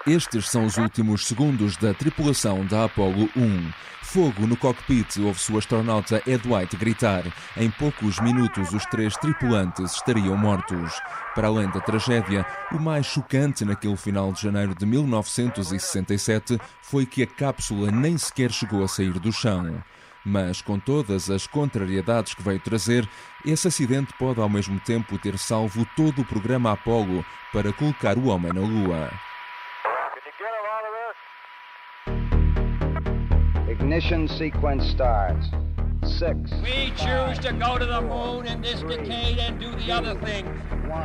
Estes são os últimos segundos da tripulação da Apollo 1. Fogo no cockpit, ouve-se o astronauta Ed White gritar. Em poucos minutos, os 3 tripulantes estariam mortos. Para além da tragédia, o mais chocante naquele final de janeiro de 1967 foi que a cápsula nem sequer chegou a sair do chão. Mas, com todas as contrariedades que veio trazer, esse acidente pode ao mesmo tempo ter salvo todo o programa Apollo para colocar o homem na Lua. Ignition sequence starts. 6. We choose to go to the moon in this decade and do the other things,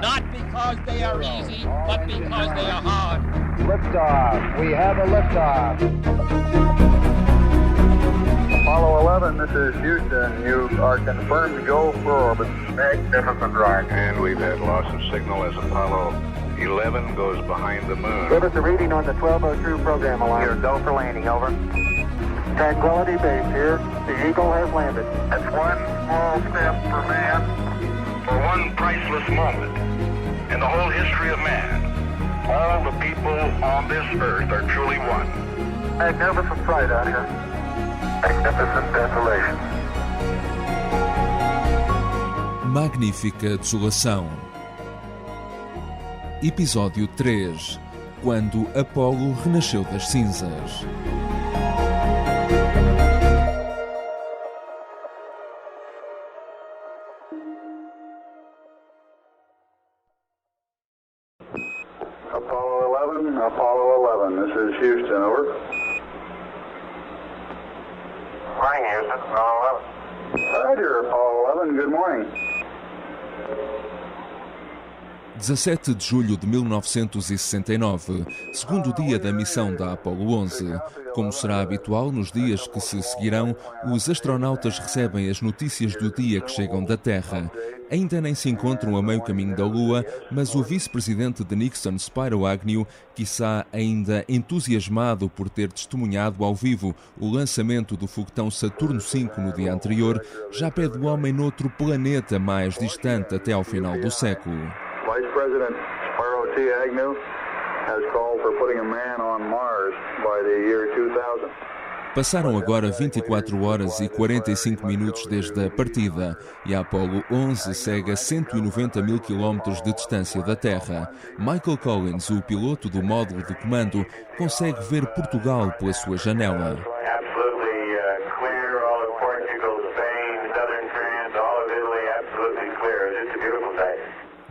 not because they are easy, but because they are hard. Liftoff. We have a liftoff. Apollo 11, this is Houston. You are confirmed to go for orbit. Magnificent ride. And we've had loss of signal as Apollo 11 goes behind the moon. Give us a reading on the 1202 program alarm. Here, go for landing, over. Tranquility Base here. The Eagle has landed. That's one small step for man, for one priceless moment in the whole history of man. All the people on this earth are truly one. Magnificent flight out here. Magnificent desolation. Magnífica desolação. Episódio 3. Quando Apollo renasceu das cinzas. Apollo 11, this is Houston, over. Morning, Houston. Apollo 11. Roger, Apollo 11, good morning. 17 de julho de 1969, segundo dia da missão da Apollo 11. Como será habitual nos dias que se seguirão, os astronautas recebem as notícias do dia que chegam da Terra. Ainda nem se encontram a meio caminho da Lua, mas o vice-presidente de Nixon, Spiro Agnew, quiçá ainda entusiasmado por ter testemunhado ao vivo o lançamento do foguetão Saturno V no dia anterior, já pede o homem noutro planeta mais distante até ao final do século. Vice President Spiro T. Agnew has called for putting a man on Mars by the year 2000. Passaram agora 24 horas e 45 minutos desde a partida e a Apollo 11 segue a 190 mil quilómetros de distância da Terra. Michael Collins, o piloto do módulo de comando, consegue ver Portugal pela sua janela.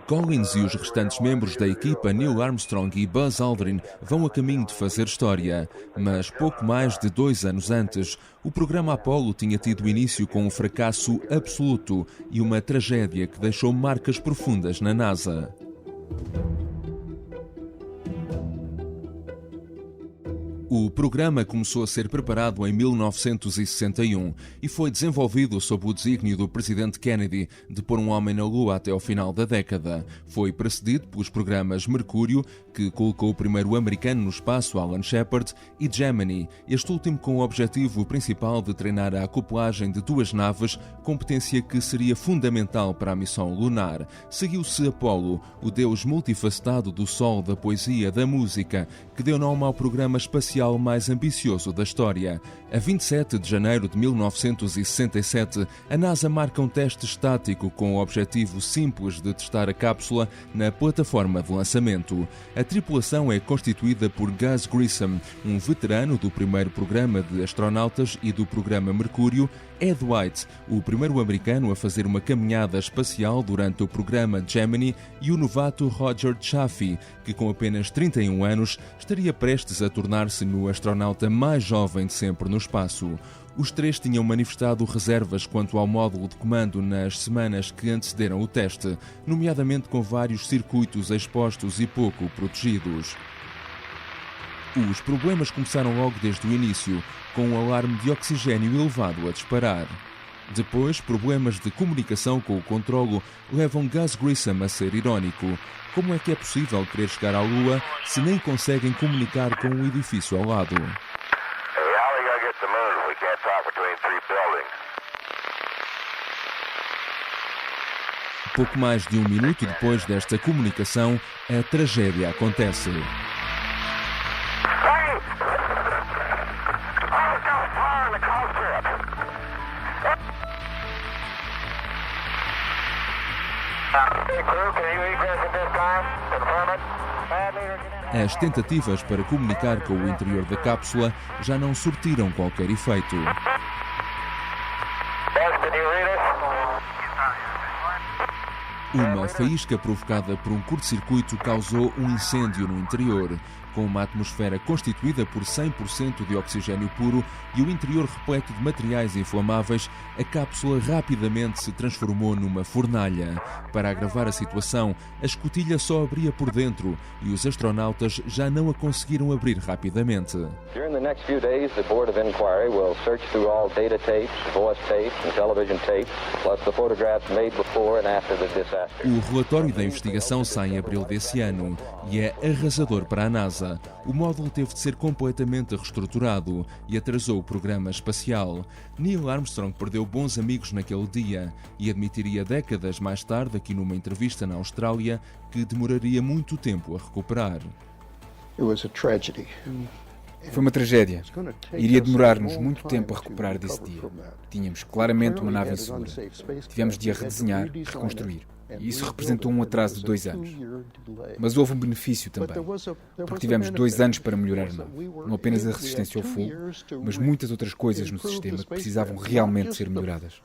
Collins e os restantes membros da equipa, Neil Armstrong e Buzz Aldrin, vão a caminho de fazer história. Mas pouco mais de 2 anos antes, o programa Apollo tinha tido início com um fracasso absoluto e uma tragédia que deixou marcas profundas na NASA. O programa começou a ser preparado em 1961 e foi desenvolvido sob o desígnio do presidente Kennedy de pôr um homem na Lua até ao final da década. Foi precedido pelos programas Mercúrio, que colocou o primeiro americano no espaço, Alan Shepard, e Gemini, este último com o objetivo principal de treinar a acoplagem de 2 naves, competência que seria fundamental para a missão lunar. Seguiu-se Apollo, o deus multifacetado do sol, da poesia, da música, que deu nome ao programa espacial mais ambicioso da história. A 27 de janeiro de 1967, a NASA marca um teste estático com o objetivo simples de testar a cápsula na plataforma de lançamento. A tripulação é constituída por Gus Grissom, um veterano do primeiro programa de astronautas e do programa Mercúrio, Ed White, o primeiro americano a fazer uma caminhada espacial durante o programa Gemini, e o novato Roger Chaffee, que com apenas 31 anos estaria prestes a tornar-se no astronauta mais jovem de sempre no espaço. Os 3 tinham manifestado reservas quanto ao módulo de comando nas semanas que antecederam o teste, nomeadamente com vários circuitos expostos e pouco protegidos. Os problemas começaram logo desde o início, com um alarme de oxigênio elevado a disparar. Depois, problemas de comunicação com o controlo levam Gus Grissom a ser irónico. Como é que é possível querer chegar à Lua se nem conseguem comunicar com um edifício ao lado? Pouco mais de um minuto depois desta comunicação, a tragédia acontece. As tentativas para comunicar com o interior da cápsula já não surtiram qualquer efeito. Uma faísca provocada por um curto-circuito causou um incêndio no interior. Com uma atmosfera constituída por 100% de oxigênio puro e o interior repleto de materiais inflamáveis, a cápsula rapidamente se transformou numa fornalha. Para agravar a situação, a escotilha só abria por dentro e os astronautas já não a conseguiram abrir rapidamente. During the next few days, the Board of Inquiry will search through all data tapes, voice tapes and television tapes, plus the photographs made before and after the disaster. O relatório da investigação sai em abril desse ano e é arrasador para a NASA. O módulo teve de ser completamente reestruturado e atrasou o programa espacial. Neil Armstrong perdeu bons amigos naquele dia e admitiria décadas mais tarde, aqui numa entrevista na Austrália, que demoraria muito tempo a recuperar. Foi uma tragédia. Iria demorar-nos muito tempo a recuperar desse dia. Tínhamos claramente uma nave insegura. Tivemos de a redesenhar e reconstruir. E isso representou um atraso de 2 anos. Mas houve um benefício também, porque tivemos 2 anos para melhorar a nave. Não apenas a resistência ao fogo, mas muitas outras coisas no sistema que precisavam realmente ser melhoradas.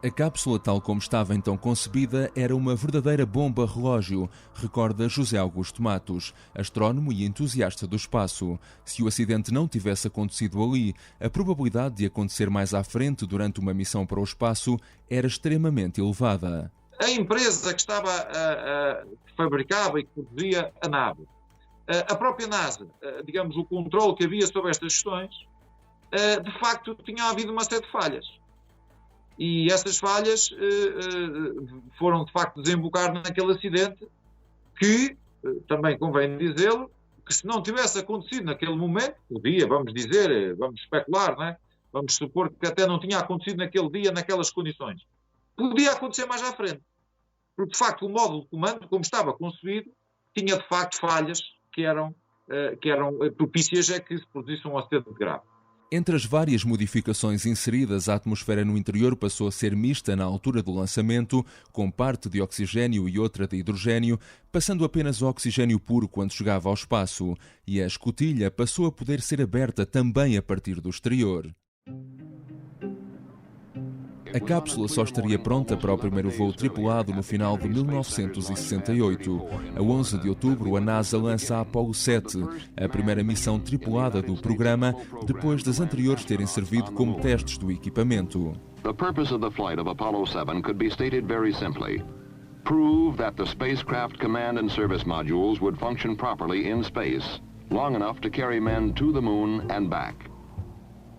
A cápsula, tal como estava então concebida, era uma verdadeira bomba-relógio, recorda José Augusto Matos, astrónomo e entusiasta do espaço. Se o acidente não tivesse acontecido ali, a probabilidade de acontecer mais à frente durante uma missão para o espaço era extremamente elevada. A empresa que que fabricava e que produzia a nave, a própria NASA, digamos, o controle que havia sobre estas questões, de facto tinha havido uma série de falhas. E essas falhas foram, de facto, desembocar naquele acidente que, também convém dizê-lo, que se não tivesse acontecido naquele momento, podia, vamos dizer, vamos especular, não é? Vamos supor que até não tinha acontecido naquele dia, naquelas condições. Podia acontecer mais à frente. Porque, de facto, o módulo de comando, como estava concebido, tinha, de facto, falhas que eram propícias a que se produzisse um acidente grave. Entre as várias modificações inseridas, a atmosfera no interior passou a ser mista na altura do lançamento, com parte de oxigênio e outra de hidrogênio, passando apenas o oxigênio puro quando chegava ao espaço, e a escotilha passou a poder ser aberta também a partir do exterior. A cápsula só estaria pronta para o primeiro voo tripulado no final de 1968. A 11 de outubro, a NASA lança a Apollo 7, a primeira missão tripulada do programa, depois das anteriores terem servido como testes do equipamento. The purpose of the flight of Apollo 7 could be stated very simply. Prove that the spacecraft command and service modules would function properly in space, long enough to carry men to the moon and back.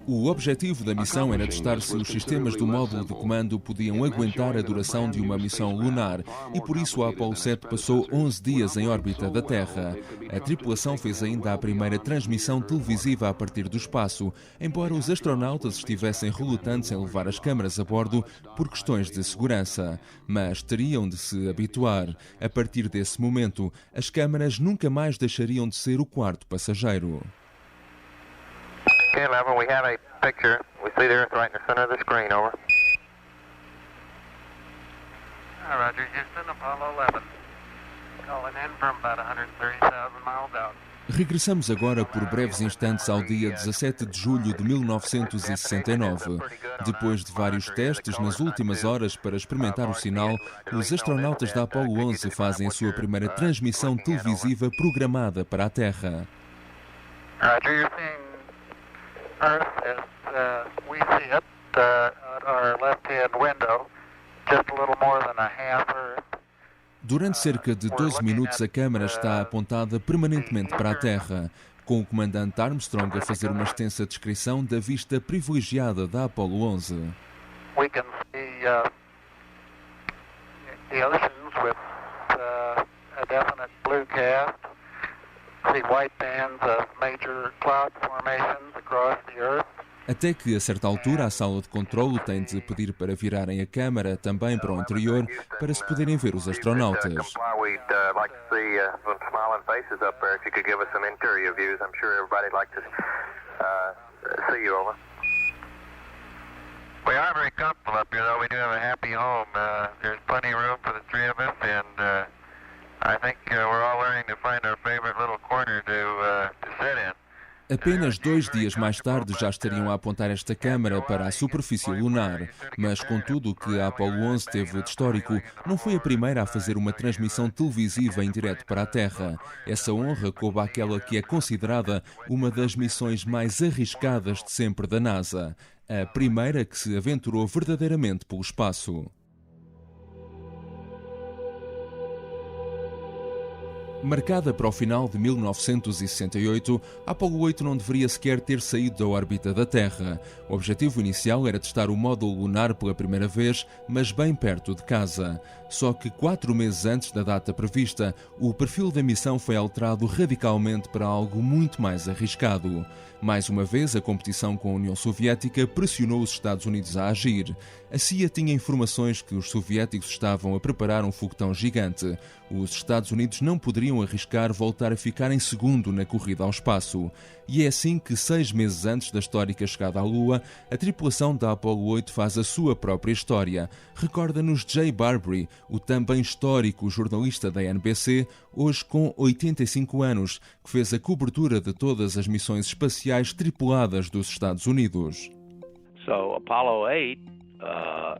O objetivo da missão era testar se os sistemas do módulo de comando podiam aguentar a duração de uma missão lunar e por isso a Apollo 7 passou 11 dias em órbita da Terra. A tripulação fez ainda a primeira transmissão televisiva a partir do espaço, embora os astronautas estivessem relutantes em levar as câmaras a bordo por questões de segurança. Mas teriam de se habituar. A partir desse momento, as câmaras nunca mais deixariam de ser o quarto passageiro. Okay, 11, we have a picture. We see the Earth right in the center of the screen, over. Roger, Houston, Apollo 11. Calling in from about 130,000 miles out. Regressamos agora por breves instantes ao dia 17 de julho de 1969. Depois de vários testes nas últimas horas para experimentar o sinal, os astronautas da Apollo 11 fazem a sua primeira transmissão televisiva programada para a Terra. Roger, you're seeing Earth as we see it at our left-hand window, just a little more than a half Earth. Durante cerca de 12 minutos a câmara está apontada permanentemente para a Terra, com o comandante Armstrong a fazer uma extensa descrição da vista privilegiada da Apollo 11. We can see the oceans with a definite blue cast. See white bands of major cloud formations across the Earth. Até que, a certa altura, a sala de controlo tem de pedir para virarem a câmara também para o interior para se poderem ver os astronautas. We are very comfortable up here, though. We do have a happy home. There's plenty of room for the three of us, and I think we're all learning to find our favorite little corner to sit in. Apenas 2 dias mais tarde já estariam a apontar esta câmara para a superfície lunar, mas com tudo o que a Apollo 11 teve de histórico, não foi a primeira a fazer uma transmissão televisiva em direto para a Terra. Essa honra coube àquela que é considerada uma das missões mais arriscadas de sempre da NASA, a primeira que se aventurou verdadeiramente pelo espaço. Marcada para o final de 1968, a Apollo 8 não deveria sequer ter saído da órbita da Terra. O objetivo inicial era testar o módulo lunar pela primeira vez, mas bem perto de casa. Só que 4 meses antes da data prevista, o perfil da missão foi alterado radicalmente para algo muito mais arriscado. Mais uma vez, a competição com a União Soviética pressionou os Estados Unidos a agir. A CIA tinha informações que os soviéticos estavam a preparar um foguetão gigante. Os Estados Unidos não poderiam arriscar voltar a ficar em segundo na corrida ao espaço. E é assim que, 6 meses antes da histórica chegada à Lua, a tripulação da Apollo 8 faz a sua própria história. Recorda-nos Jay Barbary, o também histórico jornalista da NBC, hoje com 85 anos, que fez a cobertura de todas as missões espaciais tripuladas dos Estados Unidos. So Apollo 8,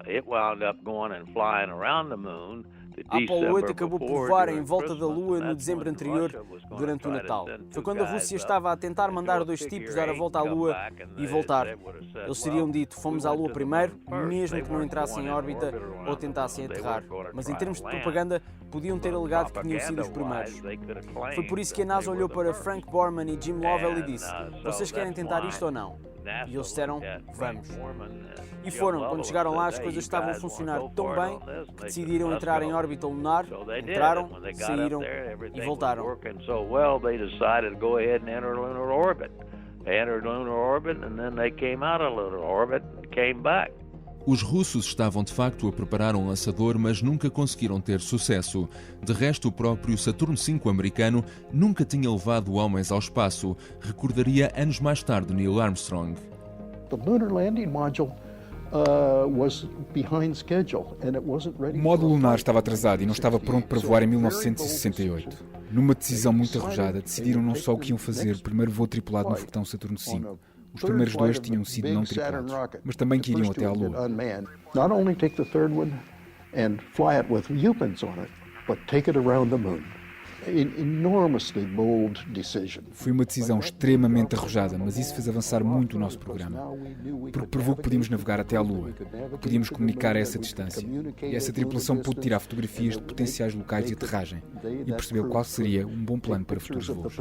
it wound up going and flying around the moon. A Apollo 8 acabou por voar em volta da Lua no dezembro anterior, durante o Natal. Foi quando a Rússia estava a tentar mandar 2 tipos dar a volta à Lua e voltar. Eles teriam dito, fomos à Lua primeiro, mesmo que não entrassem em órbita ou tentassem aterrar. Mas em termos de propaganda, podiam ter alegado que tinham sido os primeiros. Foi por isso que a NASA olhou para Frank Borman e Jim Lovell e disse, vocês querem tentar isto ou não? E eles disseram, vamos. E foram, quando chegaram lá, as coisas estavam a funcionar tão bem que decidiram entrar em órbita lunar, entraram, saíram e voltaram. Os russos estavam de facto a preparar um lançador, mas nunca conseguiram ter sucesso. De resto, o próprio Saturno V americano nunca tinha levado homens ao espaço, recordaria anos mais tarde Neil Armstrong. O módulo lunar estava atrasado e não estava pronto para voar em 1968. Numa decisão muito arrojada, decidiram não só o que iam fazer o primeiro voo tripulado no foguetão Saturno V. Os primeiros 2 tinham sido não tripulados, mas também que iriam até à Lua. Foi uma decisão extremamente arrojada, mas isso fez avançar muito o nosso programa, porque provou que podíamos navegar até à Lua, que podíamos comunicar a essa distância. E essa tripulação pôde tirar fotografias de potenciais locais de aterragem e percebeu qual seria um bom plano para futuros voos.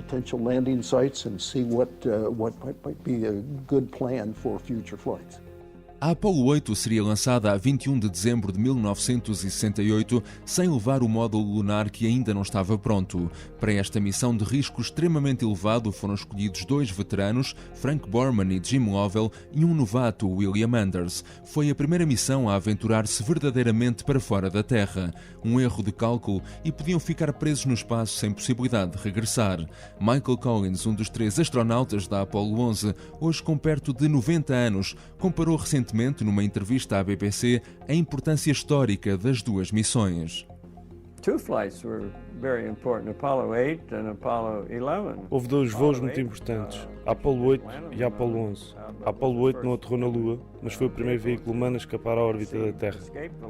A Apollo 8 seria lançada a 21 de dezembro de 1968, sem levar o módulo lunar que ainda não estava pronto. Para esta missão de risco extremamente elevado foram escolhidos 2 veteranos, Frank Borman e Jim Lovell, e um novato, William Anders. Foi a primeira missão a aventurar-se verdadeiramente para fora da Terra. Um erro de cálculo e podiam ficar presos no espaço sem possibilidade de regressar. Michael Collins, um dos 3 astronautas da Apollo 11, hoje com perto de 90 anos, comparou recentemente numa entrevista à BBC a importância histórica das 2 missões. Houve 2 voos muito importantes, a Apollo 8 e a Apollo 11. A Apollo 8 não aterrou na Lua, mas foi o primeiro veículo humano a escapar à órbita da Terra.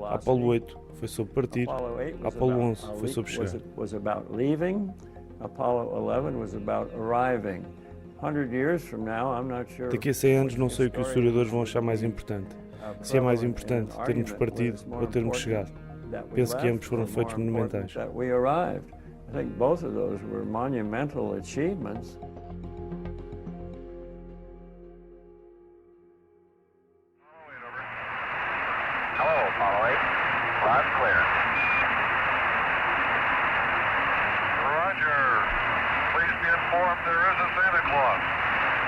A Apollo 8 foi sobre partir, a Apollo 11 foi sobre chegar. Daqui a 100 anos não sei o que os historiadores vão achar mais importante. Se é mais importante termos partido ou termos chegado. Penso que ambos foram feitos monumentais. Hello, Apollo 8. Loud and clear. Roger. Please be informed there is a Santa Claus.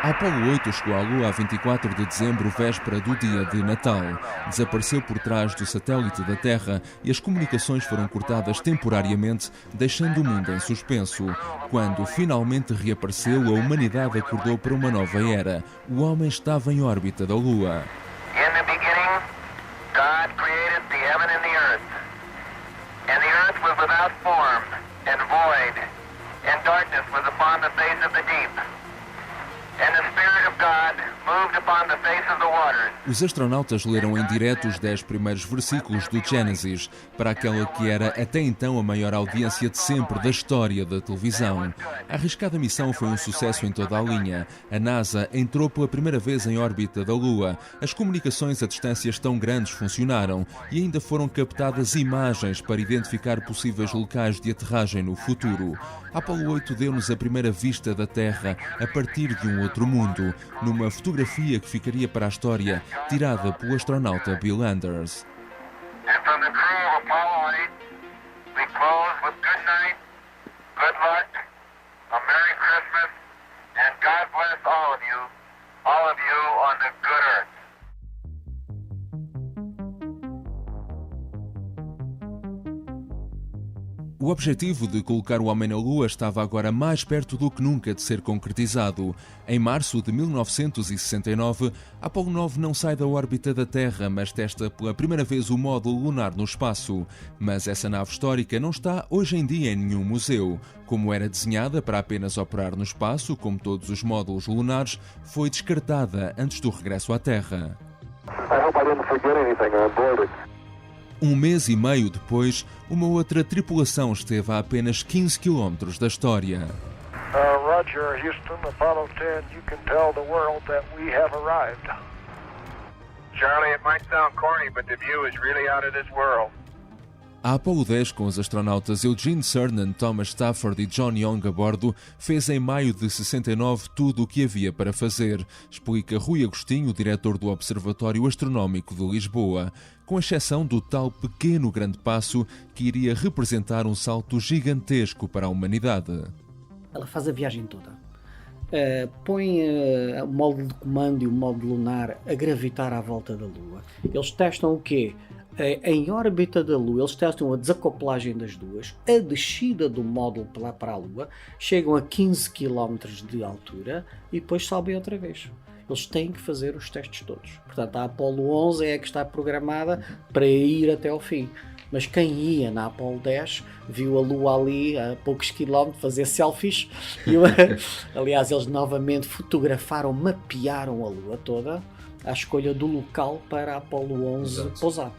A Apollo 8 chegou à Lua a 24 de dezembro, véspera do dia de Natal. Desapareceu por trás do satélite da Terra e as comunicações foram cortadas temporariamente, deixando o mundo em suspenso. Quando finalmente reapareceu, a humanidade acordou para uma nova era. O homem estava em órbita da Lua. In the beginning, God created the heaven and the earth. And the earth was without form and void, and darkness was upon the face of the deep. And the Spirit of God moved upon the face of the waters. Os astronautas leram em direto os 10 primeiros versículos do Gênesis para aquela que era até então a maior audiência de sempre da história da televisão. A arriscada missão foi um sucesso em toda a linha. A NASA entrou pela primeira vez em órbita da Lua. As comunicações a distâncias tão grandes funcionaram e ainda foram captadas imagens para identificar possíveis locais de aterragem no futuro. A Apollo 8 deu-nos a primeira vista da Terra a partir de um outro mundo, numa fotografia que ficaria para a história, tirada pelo astronauta Bill Anders. And from the crew of Apollo 8, we close with good night, good luck, a Merry Christmas, and God bless all of you on the good earth. O objetivo de colocar o homem na Lua estava agora mais perto do que nunca de ser concretizado. Em março de 1969, a Apollo 9 não sai da órbita da Terra, mas testa pela primeira vez o módulo lunar no espaço. Mas essa nave histórica não está hoje em dia em nenhum museu. Como era desenhada para apenas operar no espaço, como todos os módulos lunares, foi descartada antes do regresso à Terra. I hope I didn't forget anything on board it. Um mês e meio depois, uma outra tripulação esteve a apenas 15 km da história. Roger, Houston, Apollo 10, you can tell the world that we have arrived. Charlie, it might sound corny, but the view is really out of this world. A Apollo 10, com os astronautas Eugene Cernan, Thomas Stafford e John Young a bordo, fez em maio de 69 tudo o que havia para fazer, explica Rui Agostinho, diretor do Observatório Astronómico de Lisboa, com exceção do tal pequeno grande passo que iria representar um salto gigantesco para a humanidade. Ela faz a viagem toda. Põe o módulo de comando e o módulo lunar a gravitar à volta da Lua. Eles testam o quê? Em órbita da Lua, eles testam a desacoplagem das duas, a descida do módulo lá para a Lua, chegam a 15 km de altura e depois sobem outra vez. Eles têm que fazer os testes todos. Portanto, a Apollo 11 é a que está programada para ir até ao fim. Mas quem ia na Apollo 10 viu a Lua ali a poucos quilómetros fazer selfies. Aliás, eles novamente fotografaram, mapearam a Lua toda à escolha do local para a Apollo 11 pousar.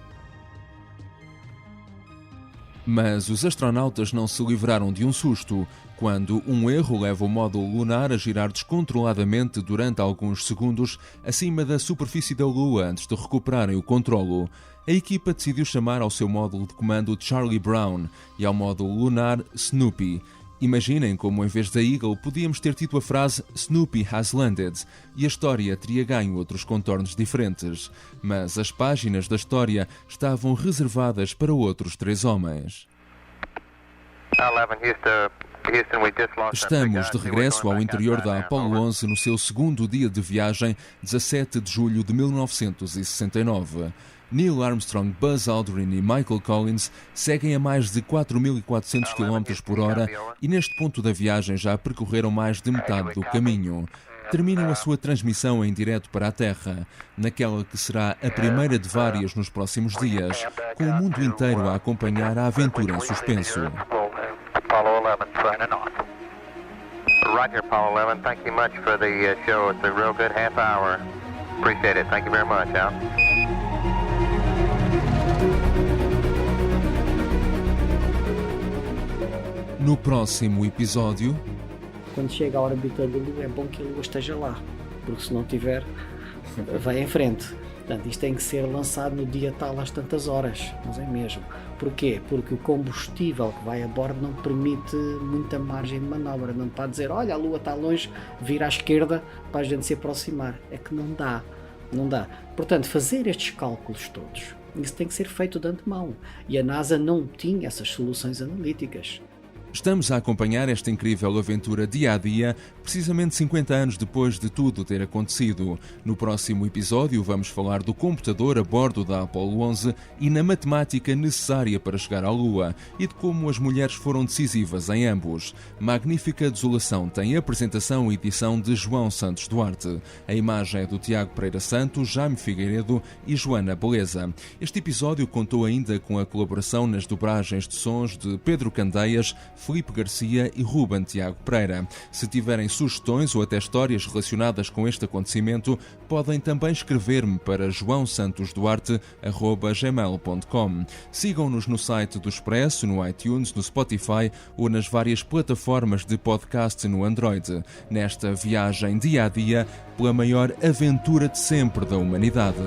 Mas os astronautas não se livraram de um susto, quando um erro leva o módulo lunar a girar descontroladamente durante alguns segundos acima da superfície da Lua antes de recuperarem o controlo. A equipa decidiu chamar ao seu módulo de comando Charlie Brown e ao módulo lunar Snoopy. Imaginem como, em vez da Eagle, podíamos ter tido a frase Snoopy has landed e a história teria ganho outros contornos diferentes. Mas as páginas da história estavam reservadas para outros 3 homens. Estamos de regresso ao interior da Apollo 11 no seu segundo dia de viagem, 17 de julho de 1969. Neil Armstrong, Buzz Aldrin e Michael Collins seguem a mais de 4.400 km por hora e neste ponto da viagem já percorreram mais de metade do caminho. Terminam a sua transmissão em direto para a Terra, naquela que será a primeira de várias nos próximos dias, com o mundo inteiro a acompanhar a aventura em suspenso. Apollo 11 signing off. Roger, Apollo 11. Thank you much for the show. It's a real good half hour. Appreciate it. Thank you very much, Al. No próximo episódio... Quando chega à órbita da Lua, é bom que a Lua esteja lá, porque se não tiver, vai em frente. Portanto, isto tem que ser lançado no dia tal às tantas horas, mas é mesmo. Porquê? Porque o combustível que vai a bordo não permite muita margem de manobra. Não pode dizer, olha, a Lua está longe, vira à esquerda para a gente se aproximar. É que não dá. Não dá. Portanto, fazer estes cálculos todos, isso tem que ser feito de antemão. E a NASA não tinha essas soluções analíticas. Estamos a acompanhar esta incrível aventura dia a dia, precisamente 50 anos depois de tudo ter acontecido. No próximo episódio vamos falar do computador a bordo da Apollo 11 e na matemática necessária para chegar à Lua e de como as mulheres foram decisivas em ambos. Magnífica Desolação tem apresentação e edição de João Santos Duarte. A imagem é do Tiago Pereira Santos, Jaime Figueiredo e Joana Beleza. Este episódio contou ainda com a colaboração nas dobragens de sons de Pedro Candeias, Filipe Garcia e Ruben Tiago Pereira. Se tiverem sugestões ou até histórias relacionadas com este acontecimento, podem também escrever-me para joaosantosduarte@gmail.com. Sigam-nos no site do Expresso, no iTunes, no Spotify ou nas várias plataformas de podcast no Android. Nesta viagem dia a dia pela maior aventura de sempre da humanidade.